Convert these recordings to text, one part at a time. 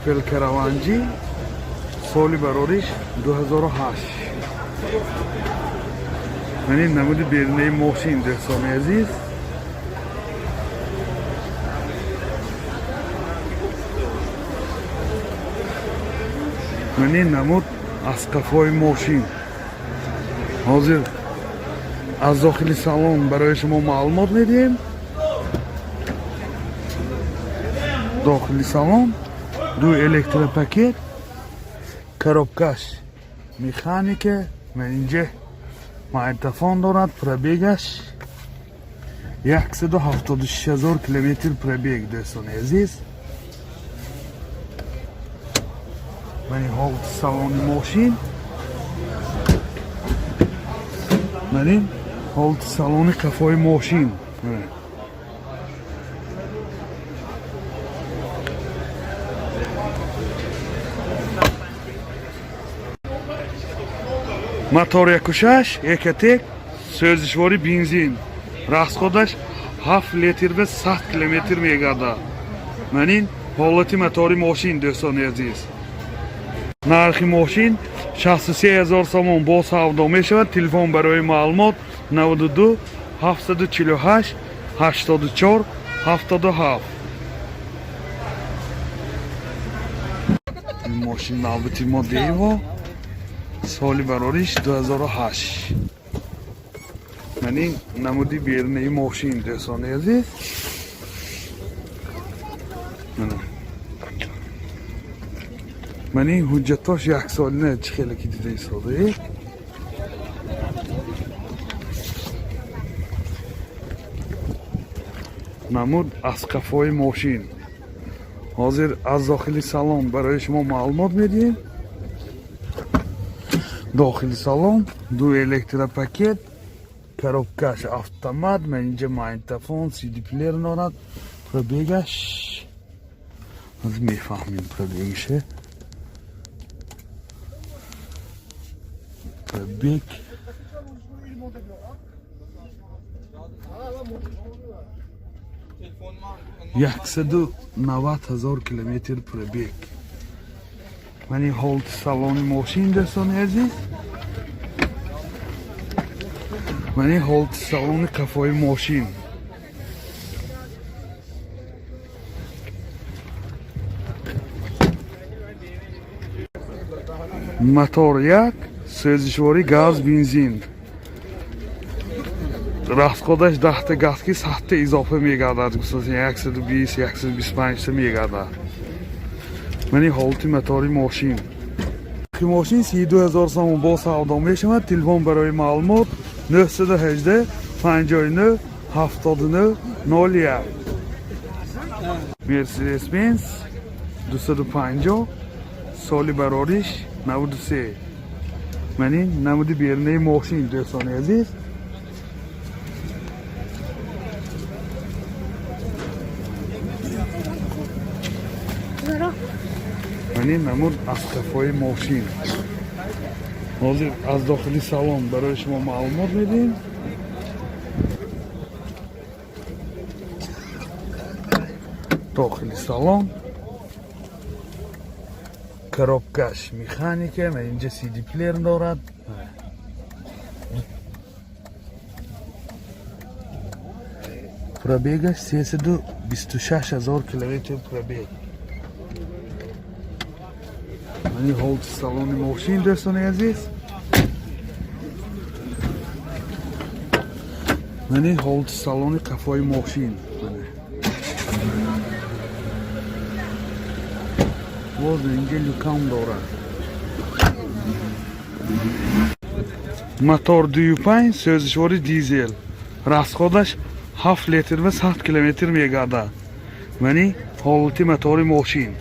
Opel Caravan-G соли барориш 2008. یعنی نمود بیرونی ماشین دوستان عزیز. یعنی نمود از قفای ماشین. حاضر از داخل سالن برای شما معلومات میدیم. داخل سالن دو الکتروپاکت، коробкаш механике من اینجا مایتافون دارد. پربیگش 176,000 کیلومتر پربیگ دوستان عزیز. من حالت سالن ماشین، من حالت سالن قفای ماشین. мотор 1.6 1.1 сӯзишвори бензин. расходаш 7 литр ба 100 километр мегардад. манин ҳолати мотори мошин дӯстони азиз. нархи мошин 63000 сомон бо савдо мешавад. телефон барои маълумот 92 748 84 77. мошин навбати модеево соли барориш 2008. یعنی نمودی بیرونی ماشین دوستان عزیز. یعنی حجتاش یک سال نه خیلی که دیده ساده. نمود از قفای ماشین. حاضر از داخل سالن برای شما معلومات میدیم. داخل سالن دو الکتروپاکت، коробкаш автомат. من اینجا مایتافون سی دی پلیر دارد. پربیگش از میفهمیم پربیگشه. پربیگ 190,000 کیلومتر پربیگ. من حالت سالن ماشین دوستان عزیز. من حالت سالن قفای ماشین. мотор 1 сӯзишвори газ бензин. расходаш 10 та газ ки 100 та изофа мегардад. мисолан 120 125 та мегардад. من حالت мотори ماشین. ماشین 32,000 сомон бо савдо мешавад. телефон барои маълумот 918 59 79 01. Mercedes Benz 250 соли барориш 93. من نمود بیرونی ماشین دوستان عزیز. من نمود از قفای ماشین. حاضر از داخلی سالن برای شما معلومات میدیم. داخلی سالن коробкаш механике. من اینجا سی دی پلیر دارد. پربیگش 326,000 کیلومتر پربیگ. من حالت سالن ماشین دوستان عزیز. من حالت سالن قفای ماشین. باز اینجا لکام دارد. мотор 2.5 сӯзишвори дизел. расходаш 7 литр ва 100 километр мегардад. یعنی حالت мотори ماشین.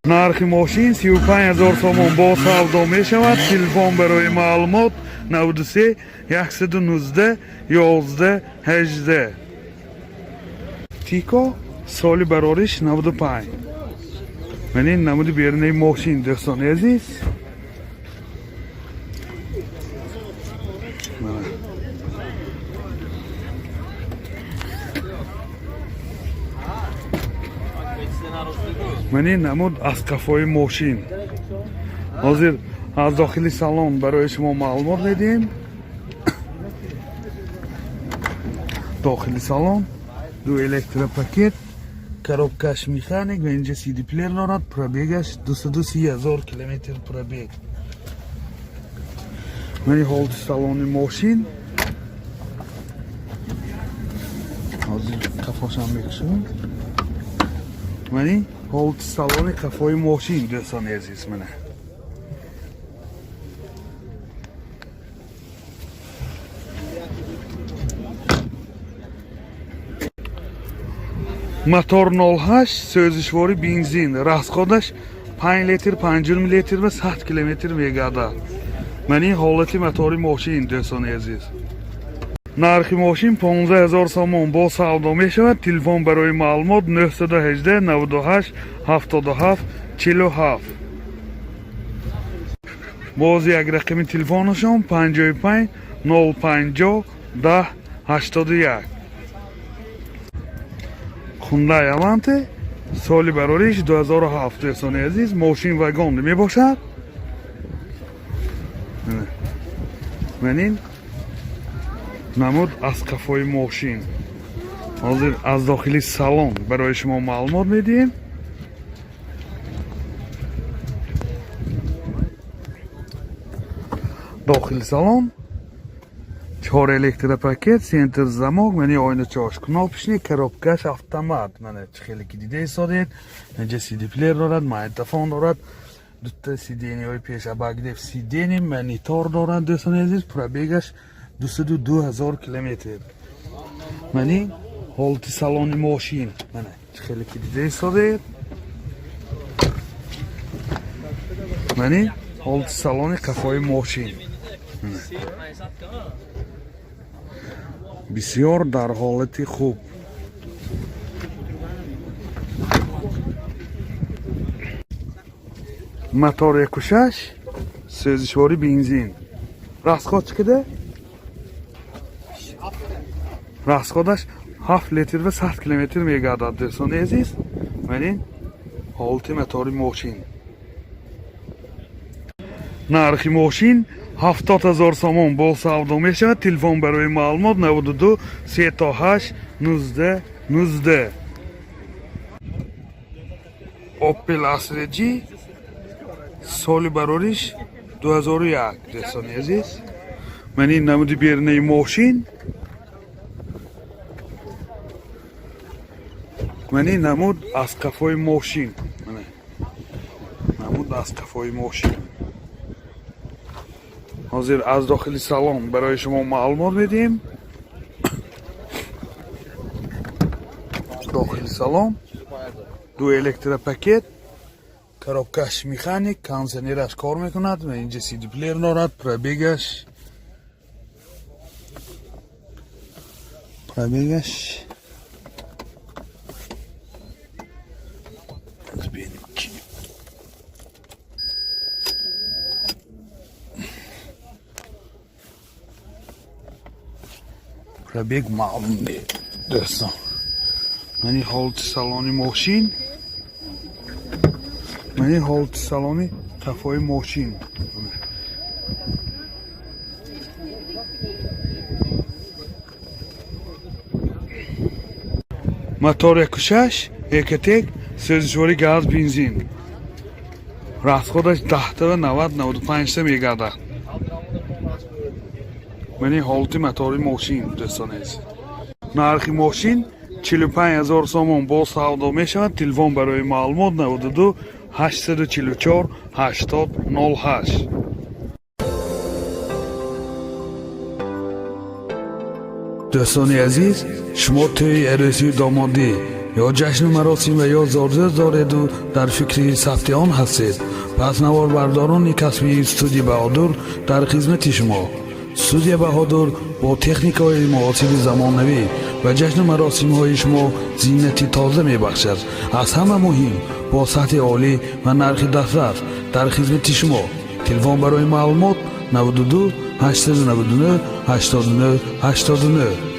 нархи мошин 35,000 сомон бо савдо мешавад. телефон барои маълумот 93 119 11 18. тико соли барориш 95. یعنی نمود بیرونی ماشین دوستان عزیز. منی نمود از کفای ماشین. حاضر از داخل سالن برای شما معلومات میدیم. داخل سالن دو الکتروپاکت، коробкаш механик و اینجا سی دی پلیر دارد. پرابیگش 230,000 کیلومتر پرابیگ. منی حالت سالن ماشین. حاضر کفاشم میکشم. منی حالت سالن کفای ماشین دوستان عزیز منه. мотор 08 سوزشواری بنزین، расходаш 5 لیتر 50 لیتر و 100 کیلومتر میگردد. منی حالت мотори ماشین دوستان عزیز. нархи ماشین 15,000 сомон با سودا میشود. تلفن برای معلومات 918 98 77 47. باز یک رقم تلفنشون 55 050 10 81. Hyundai Avante سالی براریش 2007 دوستان عزیز. ماشین واگن می باشد. منین نمود از کفای ماشین. حاضر از داخلی سالن برای شما معلومات میدیم. داخل سالن 4 الکتروپاکت، سنتر замок، منی آینه چاش کناپشنی، коробкаш автомат. منه خیلی که دیده ایستادید. اینجا سی دی پلیر دارد، مایتافون دارد، دوتا سیدینی های پیش باگدف سیدینی منیتار دارد دوستان عزیز. پرابیگش 202,000 کیلومتر. منی حالت سالن ماشین. منه خیلی که دیده ایستادید. منی حالت سالن کفای ماشین. بسیار در حالت خوب. мотор 16 سوزشواری بنزین. расход چقدر؟ расходаш 7 لیتر و 100 کیلومتر میگردد دوستان عزیز. منین حالت мотори ماشین. нархи ماشین 70,000 сомон با سودا میشود. تلفن برای معلومات 92 38 19 19. اوپل اسر جی سالی براریش 2001 دوستان عزیز. منی نمودی بیرنه ماشین. منی نمود از کفای ماشین. نمود از کفای ماشین. حاضر از داخل سالن برای شما معلومات میدیم. داخل سالن دو الکتروپاکت، коробкаш مکانیک، کانسنیرش کار میکند و اینجا سی دی پلیر دارد. پرابیگش پرابیگ معلوم نیست دوستان. منی حالت سالن ماشین. منی حالت سالن کفای ماشین. мотор 16 1.1 سوزشواری گاز بنزین. расходаш 10 تا 90 95 تا میگردد. منی حالت мотори ماشین دوستان عزیز. нархи ماشین 45,000 сомон با سودا میشود. تلفن برای معلومات 92 844 80 08. دوستان عزیز، شما توی عروسی دامادی یا جشن مراسم و یا زارزه دارید و در فکر ثبت آن هستید، پس نوار برداران کسبی استودیو بهادر در خدمت شما. استودیو بهادر با تکنیک های معاصر زمانوی و جشن مراسم های شما زینتی تازه می بخشد. از همه مهم با سطح عالی و نرخ دسترس در خدمت شما. تلفن برای معلومات 92 899 89 89.